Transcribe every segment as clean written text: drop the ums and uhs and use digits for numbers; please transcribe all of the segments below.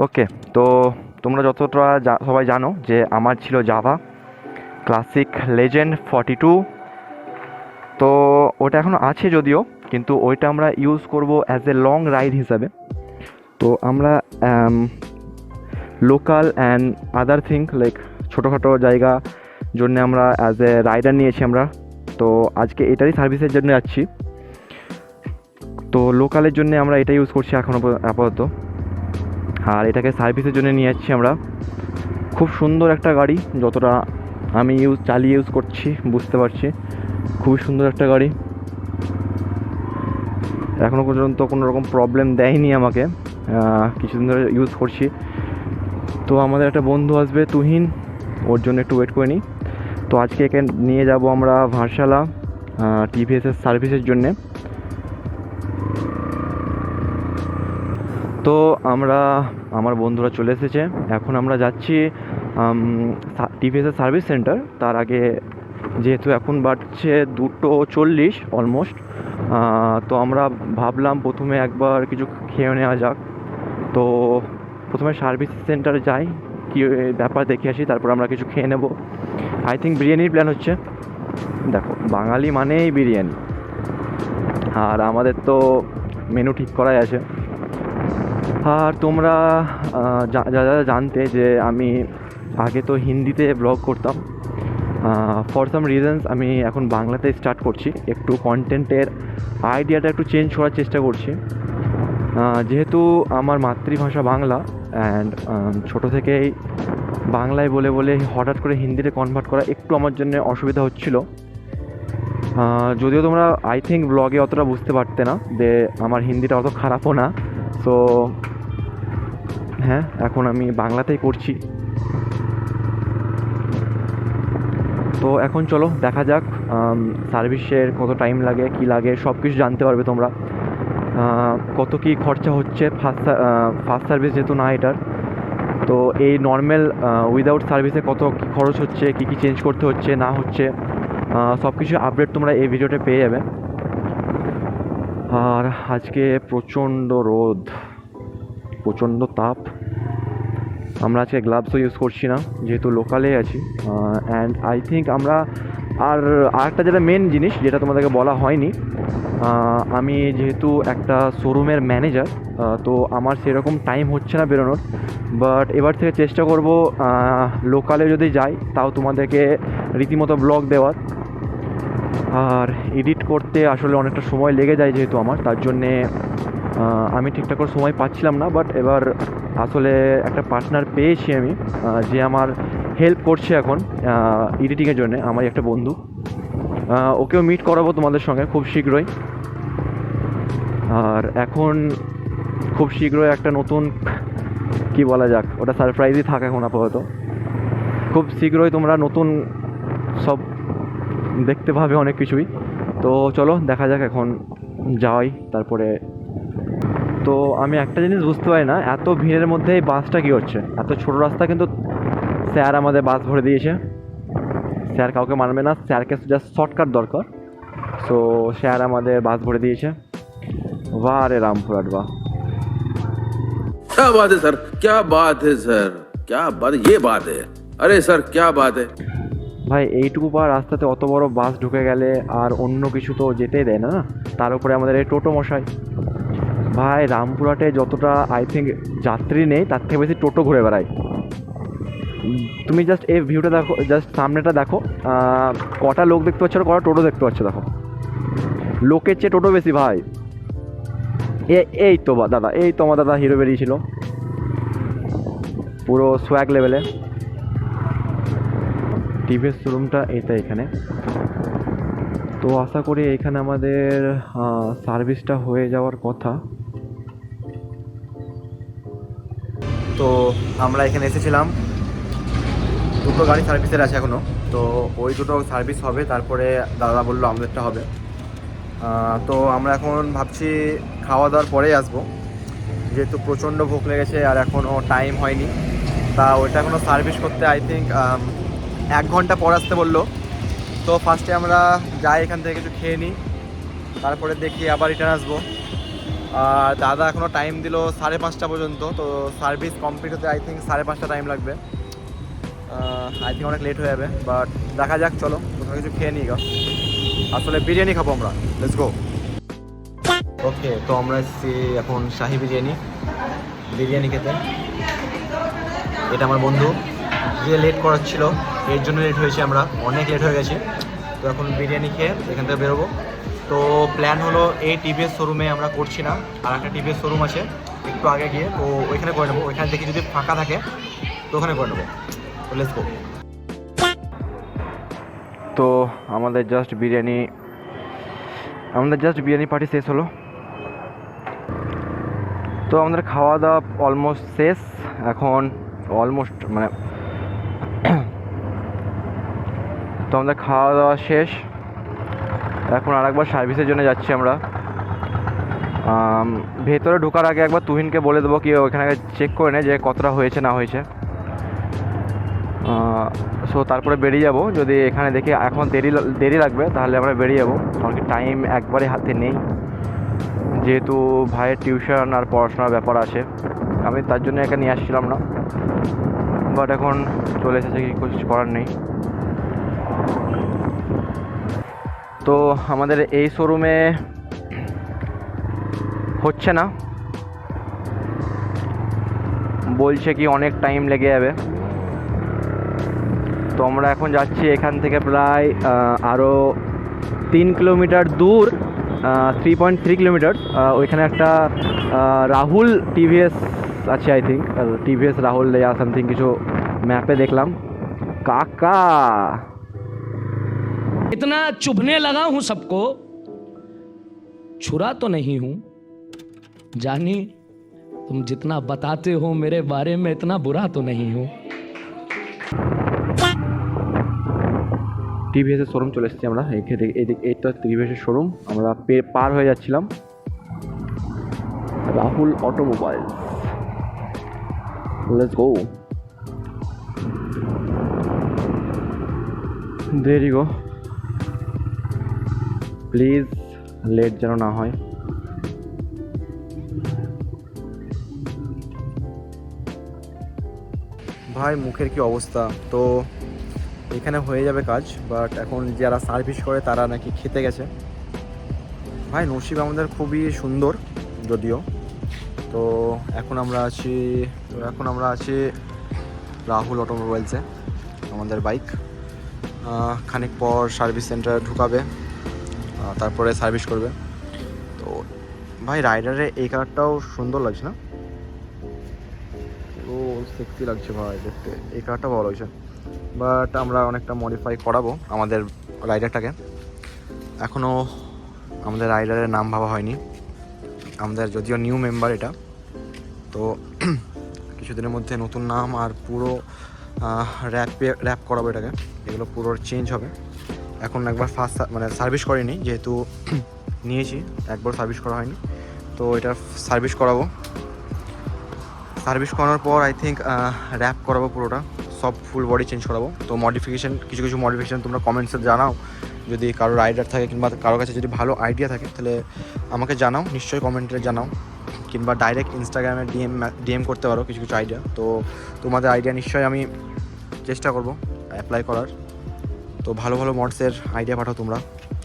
ওকে, তো তোমরা যতটা সবাই জানো যে আমার ছিল জাভা ক্লাসিক লেজেন্ড 42। তো ওটা এখনও আছে যদিও, কিন্তু ওইটা আমরা ইউজ করব অ্যাজ এ লং রাইড হিসাবে। তো আমরা local and other thing like ছোটোখাটো জায়গা জন্য আমরা অ্যাজ এ রাইডার নিয়েছি আমরা। তো আজকে এটারই সার্ভিসের জন্য যাচ্ছি। তো লোকালের জন্য আমরা এটা ইউজ করছি এখনও আপাতত, আর এটাকে সার্ভিসের জন্য নিয়ে যাচ্ছি আমরা। খুব সুন্দর একটা গাড়ি, যতটা আমি চালিয়ে ইউজ করছি বুঝতে পারছি, খুবই সুন্দর একটা গাড়ি। এখনও পর্যন্ত কোনো রকম প্রবলেম দেয়নি আমাকে, কিছুদিন ধরে ইউজ করছি। তো আমাদের একটা বন্ধু আসবে তুহিন, ওর জন্য একটু ওয়েট করে নিই। তো আজকে একে নিয়ে যাব আমরা ভারসালা টিভিএসের সার্ভিসের জন্যে। তো আমার বন্ধুরা চলে এসেছে, এখন আমরা যাচ্ছি টিভিএসের সার্ভিস সেন্টার। তার আগে যেহেতু এখন বাজছে 2:40 অলমোস্ট, তো আমরা ভাবলাম প্রথমে একবার কিছু খেয়ে নেওয়া যাক। তো প্রথমে সার্ভিস সেন্টারে যাই, কী ব্যাপার দেখে আসি, তারপর আমরা কিছু খেয়ে নেব। আই থিঙ্ক বিরিয়ানির প্ল্যান হচ্ছে। দেখো, বাঙালি মানেই বিরিয়ানি, আর আমাদের তো মেনু ঠিক করাই আছে। আর তোমরা যারা জানতে যে আমি আগে তো হিন্দিতে ব্লগ করতাম, ফর সাম রিজনস আমি এখন বাংলাতে স্টার্ট করছি। একটু কন্টেন্টের আইডিয়াটা একটু চেঞ্জ করার চেষ্টা করছি, যেহেতু আমার মাতৃভাষা বাংলা অ্যান্ড ছোটো থেকেই বাংলায় বলে বলে হঠাৎ করে হিন্দিতে কনভার্ট করা একটু আমার জন্য অসুবিধা হচ্ছিল। যদিও তোমরা আই থিঙ্ক ব্লগে অতটা বুঝতে পারতে না যে আমার হিন্দিটা অত খারাপও না। সো হ্যাঁ, এখন আমি বাংলাতেই করছি। তো এখন চলো দেখা যাক সার্ভিসের কত টাইম লাগে, কী লাগে, সব কিছু জানতে পারবে তোমরা। কত কী খরচা হচ্ছে ফার্স্ট সার্ভিস যেহেতু না এটার। তো এই নর্মাল উইদাউট সার্ভিসে কত কী খরচ হচ্ছে, কী কী চেঞ্জ করতে হচ্ছে না হচ্ছে, সব কিছু আপডেট তোমরা এই ভিডিওতে পেয়ে যাবে। আর আজকে প্রচণ্ড রোদ, প্রচণ্ড তাপ। আমরা আজকে গ্লাভসও ইউজ করছি না, যেহেতু লোকালে আছি। অ্যান্ড আই থিঙ্ক আমরা আরেকটা যেটা মেন জিনিস যেটা তোমাদেরকে বলা হয়নি, আমি যেহেতু একটা শোরুমের ম্যানেজার, তো আমার সেরকম টাইম হচ্ছে না বেরোনোর। বাট এবার থেকে চেষ্টা করব লোকালে যদি যাই তাও তোমাদেরকে রীতিমতো ব্লগ দেওয়ার। আর এডিট করতে আসলে অনেকটা সময় লেগে যায় যেহেতু আমার, তার জন্যে আমি ঠিকঠাক করে সময় পাচ্ছিলাম না। বাট এবার আসলে একটা পার্টনার পেয়েছি আমি, যে আমার হেল্প করছে এখন এডিটিংয়ের জন্যে, আমারই একটা বন্ধু। ওকেও মিট করাবো তোমাদের সঙ্গে খুব শীঘ্রই। আর এখন খুব শীঘ্রই একটা নতুন, কি বলা যাক, ওটা সারপ্রাইজই থাক এখন আপাতত। খুব শীঘ্রই তোমরা নতুন সব দেখতে পাবে অনেক কিছুই। তো চলো দেখা যাক, এখন যাই তারপরে। তো আমি একটা জিনিস বুঝতে পারি না, এত ভিড়ের মধ্যে এই বাসটা কী হচ্ছে, এত ছোটো রাস্তা, কিন্তু স্যার আমাদের বাস ভরে দিয়েছে। স্যার কাউকে মানবে না, স্যারকে জাস্ট শর্টকাট দরকার। সো স্যার আমাদের বাস ভরে দিয়েছে। বাহ রে রামপুরহাট বাহ! क्या बात है सर, क्या बात है सर, क्या बात है, ये बात है। अरे सर क्या बात है। ভাই, এইটুকু পার রাস্তাতে অত বড় বাস ঢুকে গেলে আর অন্য কিছু তো যেতেই দেয় না। তার উপরে আমাদের এই টোটো মশাই। ভাই, রামপুরহাটে যতটা আই থিঙ্ক যাত্রী নেই তার থেকে বেশি টোটো ঘুরে বেড়ায়। তুমি জাস্ট এই ভিউটা দেখো, জাস্ট সামনেটা দেখো, কটা লোক দেখতে পাচ্ছ আর কটা টোটো দেখতে পাচ্ছ দেখো। লোকের চেয়ে টোটো বেশি ভাই। এই তো দাদা, এই তো আমার দাদা হিরো বেরিয়েছিল পুরো সোয়াগ লেভেলে। টিভিএস শোরুমটা এটা এখানে। তো আশা করি এখানে আমাদের সার্ভিসটা হয়ে যাওয়ার কথা। তো আমরা এখানে এসেছিলাম, দুটো গাড়ি সার্ভিসের আছে এখনও। তো ওই দুটো সার্ভিস হবে, তারপরে দাদা বললো আমাদেরটা হবে। তো আমরা এখন ভাবছি খাওয়া দাওয়ার পরেই আসবো, যেহেতু প্রচণ্ড ভোক লেগেছে আর এখনও টাইম হয়নি। তা ওইটা এখনও সার্ভিস করতে আই থিঙ্ক 1 ঘন্টা পর আসতে বললো। তো ফার্স্টে আমরা যাই এখান থেকে কিছু খেয়ে নিই, তারপরে দেখি আবার রিটার্ন আসবো। আর দাদা এখনও টাইম দিল 5:30 পর্যন্ত, তো সার্ভিস কমপ্লিট হতে আই থিঙ্ক 5:30 টাইম লাগবে। আই থিঙ্ক অনেক লেট হয়ে যাবে, বাট দেখা যাক, চলো কোথাও কিছু খেয়ে নিই গা। আসলে বিরিয়ানি খাবো আমরা, লেটস গো। ওকে, তো আমরা এসেছি এখন শাহি বিরিয়ানি খেতে। এটা আমার বন্ধু যে লেট করাচ্ছিল, এর জন্য লেট হয়েছে, আমরা অনেক লেট হয়ে গেছি। তো এখন বিরিয়ানি খেয়ে এখান থেকে বেরোবো। তো প্ল্যান হলো এই টিভিএস শোরুমে আমরা করছি না, আর একটা টিভিএস শোরুম আছে একটু আগে গিয়ে, তো ওইখানে করে নেবো। ওইখানে দেখি যদি ফাঁকা থাকে তো ওখানে করে নেবো। তো লেটস গো। তো আমাদের জাস্ট বিরিয়ানি পার্টি শেষ হলো। তো আমাদের খাওয়া দাওয়া অলমোস্ট শেষ এখন, অলমোস্ট মানে তো আমাদের খাওয়া দাওয়া শেষ। এখন আরেকবার সার্ভিসের জন্য যাচ্ছি আমরা। ভেতরে ঢোকার আগে একবার তুহিনকে বলে দেবো কি ওখানে আগে চেক করে নে যে কতটা হয়েছে না হয়েছে। সো তারপরে বেরিয়ে যাব। যদি এখানে দেখি এখন দেরি লাগবে তাহলে আমরা বেরিয়ে যাবো, কারণ কি টাইম একবারে হাতে নেই, যেহেতু ভাইয়ের টিউশন আর পড়াশোনার ব্যাপার আছে। আমি তার জন্য এখানে নিয়ে আসছিলাম না, বাট এখন চলে এসেছে, কিছু করার নেই। তো আমাদের এই শোরুমে হচ্ছে না, বলছে কি অনেক টাইম লেগে যাবে। তো আমরা এখন যাচ্ছি এখান থেকে প্রায় আরও 3 কিলোমিটার দূর, 3.3 কিলোমিটার। ওইখানে একটা রাহুল টিভিএস আছে, আই থিঙ্ক টিভিএস রাহুল या সামথিং কিছু ম্যাপে দেখলাম। কাকা इतना चुभने लगा हूं सबको, छुरा तो नहीं हूं जानी, तुम जितना बताते हो मेरे बारे में इतना बुरा तो नहीं हूं। টিভিএসের শোরুম চলে এসেছি আমরা। এইটা টিভিএসের শোরুম, আমরা পার হয়ে যাচ্ছিলাম। Rahul automobile, let's go. There you go, please late যেন না হয়। ভাই মুখের কি অবস্থা। তো এখানে হয়ে যাবে কাজ, বাট এখন যারা সার্ভিস করে তারা নাকি খেতে গেছে। ভাই নসিব আমাদের খুবই সুন্দর যদিও। তো এখন আমরা আছি রাহুল অটোমোবাইলসে। আমাদের বাইক খানিক পর সার্ভিস সেন্টারে ঢুকাবে, তারপরে সার্ভিস করবে। তো ভাই রাইডারে এই কালারটাও সুন্দর লাগছে না, ও সেক্সি লাগছে ভাই দেখতে, এই কালারটা ভালো লাগছে। বাট আমরা অনেকটা মডিফাই করাবো আমাদের রাইডারটাকে। এখনও আমাদের রাইডারের নাম ভাবা হয়নি, আমাদের যদিও নিউ মেম্বার এটা। তো কিছুদিনের মধ্যে নতুন নাম আর পুরো র্যাপ করাবো এটাকে, এগুলো পুরো চেঞ্জ হবে। এখন একবার ফার্স্ট মানে সার্ভিস করিনি, যেহেতু নিয়েছি, একবার সার্ভিস করা হয়নি। তো এটা সার্ভিস করাবো। সার্ভিস করানোর পর আই থিঙ্ক র্যাপ করাবো পুরোটা, সব ফুল বডি চেঞ্জ করাবো। তো কিছু মডিফিকেশান তোমরা কমেন্টসে জানাও, যদি কারো রাইডার থাকে কিংবা কারো কাছে যদি ভালো আইডিয়া থাকে তাহলে আমাকে জানাও, নিশ্চয়ই কমেন্টে জানাও, কিংবা ডাইরেক্ট ইনস্টাগ্রামে ডিএম করতে পারো কিছু আইডিয়া। তো তোমাদের আইডিয়া নিশ্চয়ই আমি চেষ্টা করবো অ্যাপ্লাই করার। তো ভালো মডসের আইডিয়া পাঠাও তোমরা।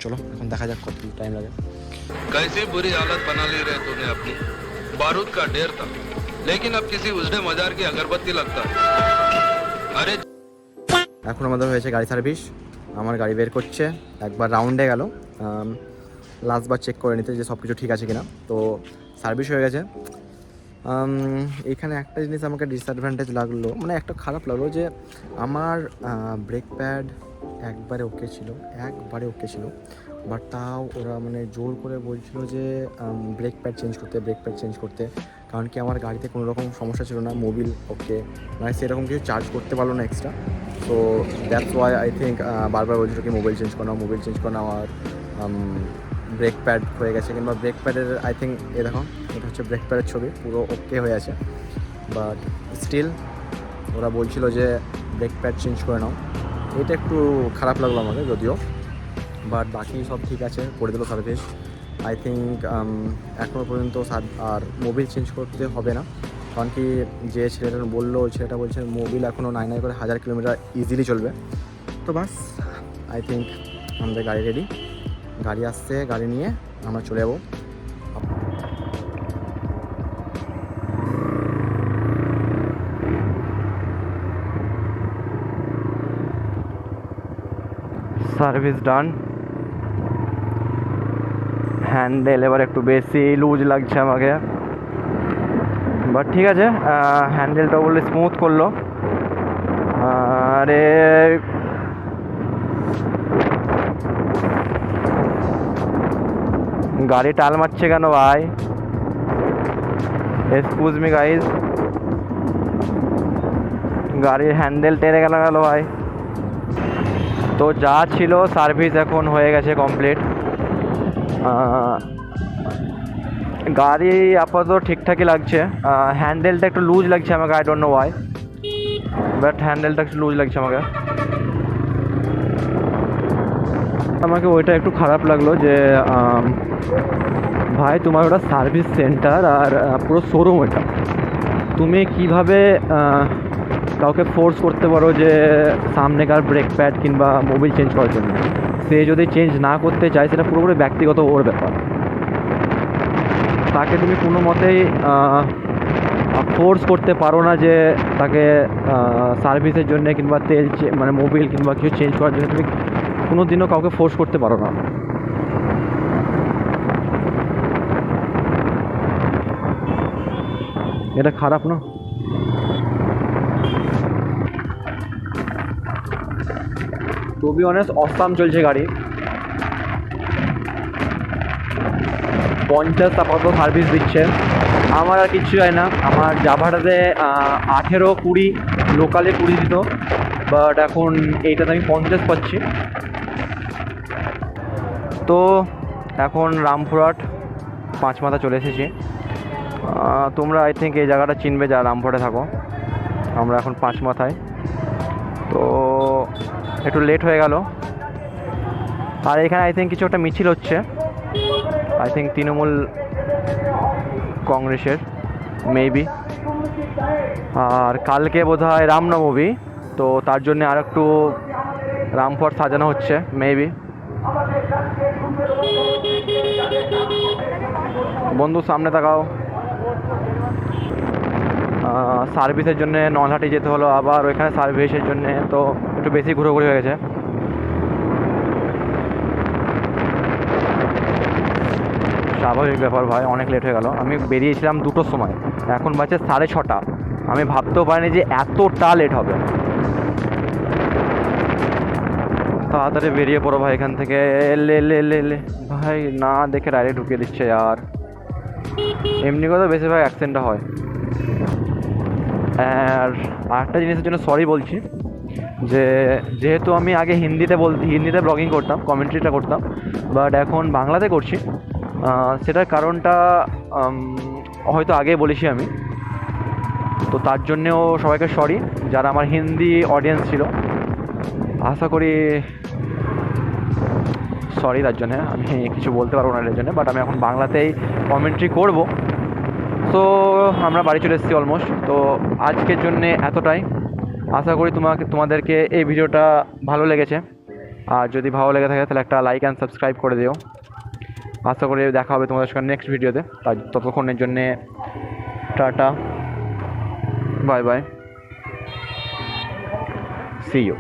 চলো এখন দেখা যাক কত টাইম লাগে। कैसी बुरी हालत बना ली रे तूने अपनी, बारूद का ढेर था लेकिन अब किसी उजड़े मजार की अगरबत्ती लगता है। अरे এখন আমাদের হয়েছে গাড়ি সার্ভিস, আমার গাড়ি বের করছে, একবার রাউন্ডে গেল লাস্টবার চেক করে নিতে যে সব কিছু ঠিক আছে কিনা। তো সার্ভিস হয়ে গেছে। এখানে একটা জিনিস আমাকে ডিসঅ্যাডভান্টেজ লাগলো, মানে একটা খারাপ লাগলো, যে আমার ব্রেক প্যাড একবারে ওকে ছিল, বাট তাও ওরা মানে জোর করে বলছিল যে ব্রেক প্যাড চেঞ্জ করতে, কারণ কি আমার গাড়িতে কোনো রকম সমস্যা ছিল না, মোবিল ওকে, মানে সেরকম কিছু চার্জ করতে পারলো না extra. So that's why I think বারবার বলছিল কি মোবিল চেঞ্জ করানো আর ব্রেক প্যাড হয়ে গেছে, কিংবা ব্রেক প্যাডের আই থিঙ্ক দেখো এটা হচ্ছে ব্রেক প্যাডের ছবি, পুরো ওকে হয়ে আছে। বাট স্টিল ওরা বলছিল যে ব্রেক প্যাড চেঞ্জ করে নাও, এটা একটু খারাপ লাগলো আমাকে যদিও, বাট বাকি সব ঠিক আছে, করে দিল সার্ভিস। আই থিঙ্ক এখনও পর্যন্ত আর মোবিল চেঞ্জ করতে হবে না, কারণ কি যে ছেলেটা বললো ওই ছেলেটা বলছে মোবিল এখনও 9 করে 1000 কিলোমিটার ইজিলি চলবে। তো বাস আই থিঙ্ক আমাদের গাড়ি রেডি, গাড়ি আসছে, গাড়ি নিয়ে আমরা চলে যাবো। সার্ভিস ডান, হ্যান্ডেল এবার একটু বেশি লুজ লাগছে আমাকে, বাট ঠিক আছে, হ্যান্ডেলটা বললে স্মুথ করলো। আরে গাড়ি টাল মারছে কেন ভাই? এক্সকিউজ মি গাইজ, গাড়ির হ্যান্ডেল টেনে গেল ভাই। তো যা ছিল সার্ভিস এখন হয়ে গেছে কমপ্লিট। গাড়ি আপাতত ঠিকঠাকই লাগছে, হ্যান্ডেলটা একটু লুজ লাগছে আমাকে, I don't know why, but হ্যান্ডেলটা একটু লুজ লাগছে আমাকে ওইটা একটু খারাপ লাগলো যে ভাই তোমার ওটা সার্ভিস সেন্টার আর পুরো শোরুম, ওইটা তুমি কিভাবে কাউকে ফোর্স করতে পারো যে সামনেকার ব্রেক প্যাড কিংবা মোবিল চেঞ্জ করার জন্য? সে যদি চেঞ্জ না করতে চায় সেটা পুরোপুরি ব্যক্তিগত ওর ব্যাপার, তাকে তুমি কোনো মতেই ফোর্স করতে পারো না যে তাকে সার্ভিসের জন্য কিংবা তেল মানে মোবিল কিংবা কিছু চেঞ্জ করার জন্য তুমি কোনো দিনও কাউকে ফোর্স করতে পারো না। এটা খারাপ না? টু বি অনেস্ট অসাম চলছে গাড়ি, 50 আপাতত সার্ভিস দিচ্ছে। আমার আর কিচ্ছু হয় না, আমার জাভাটাতে 18-20 লোকালে 20 দিত, বাট এখন এইটাতে আমি 50 পাচ্ছি। তো এখন রামপুরহাট 5 মাথা চলে এসেছি। তোমরা আই থিঙ্ক এই জায়গাটা চিনবে যা রামপুরহাটে থাকো। আমরা এখন 5 মাথায়, তো একটু লেট হয়ে গেল। আর এখানে আই থিঙ্ক কিছু একটা মিছিল হচ্ছে, আই থিঙ্ক তৃণমূল কংগ্রেসের মেবি, আর কালকে বোধহয় রামনবমী, তো তার জন্য আর একটু রামপুরহাট সাজানো হচ্ছে মেবি। বন্ধু সামনে তাকাও। সার্ভিসের জন্য নলহাটি যেতে হলো, আবার ওইখানে সার্ভিসের জন্য তো একটু বেশি ঘুরোঘুরি হয়ে গেছে। স্বাভাবিক ব্যাপার ভাই, অনেক লেট হয়ে গেল। আমি বেরিয়েছিলাম 2টোর সময়, এখন বাজে 6:30। আমি ভাবতেও পারিনি যে এতটা লেট হবে। তাড়াতাড়ি বেরিয়ে পড়ো ভাই এখান থেকে। লে ভাই, না দেখে ডাইরেক্ট ঢুকিয়ে দিচ্ছে আর এমনি কথা বেশিরভাগ অ্যাক্সিডেন্টটা হয়। আর আরেকটা জিনিসের জন্য সরি বলছি, যেহেতু আমি আগে হিন্দিতে ব্লগিং করতাম, কমেন্ট্রিটা করতাম, বাট এখন বাংলাতে করছি। সেটার কারণটা হয়তো আগে বলেছি আমি, তো তার জন্যেও সবাইকে সরি যারা আমার হিন্দি অডিয়েন্স ছিল। আশা করি সরি তার জন্যে, আমি কিছু বলতে পারবো না এর জন্য, বাট আমি এখন বাংলাতেই কমেন্ট্রি করব। সো আমরা বাড়ি চলে এসেছি অলমোস্ট। তো আজকের জন্যে এতটাই। আশা করি তোমাদেরকে এই ভিডিওটা ভালো লেগেছে, আর যদি ভালো লেগে থাকে তাহলে একটা লাইক অ্যান্ড সাবস্ক্রাইব করে দিও। আশা করি দেখা হবে তোমাদের সঙ্গে নেক্সট ভিডিওতে। ততক্ষণের জন্যে tata, bye bye, see you.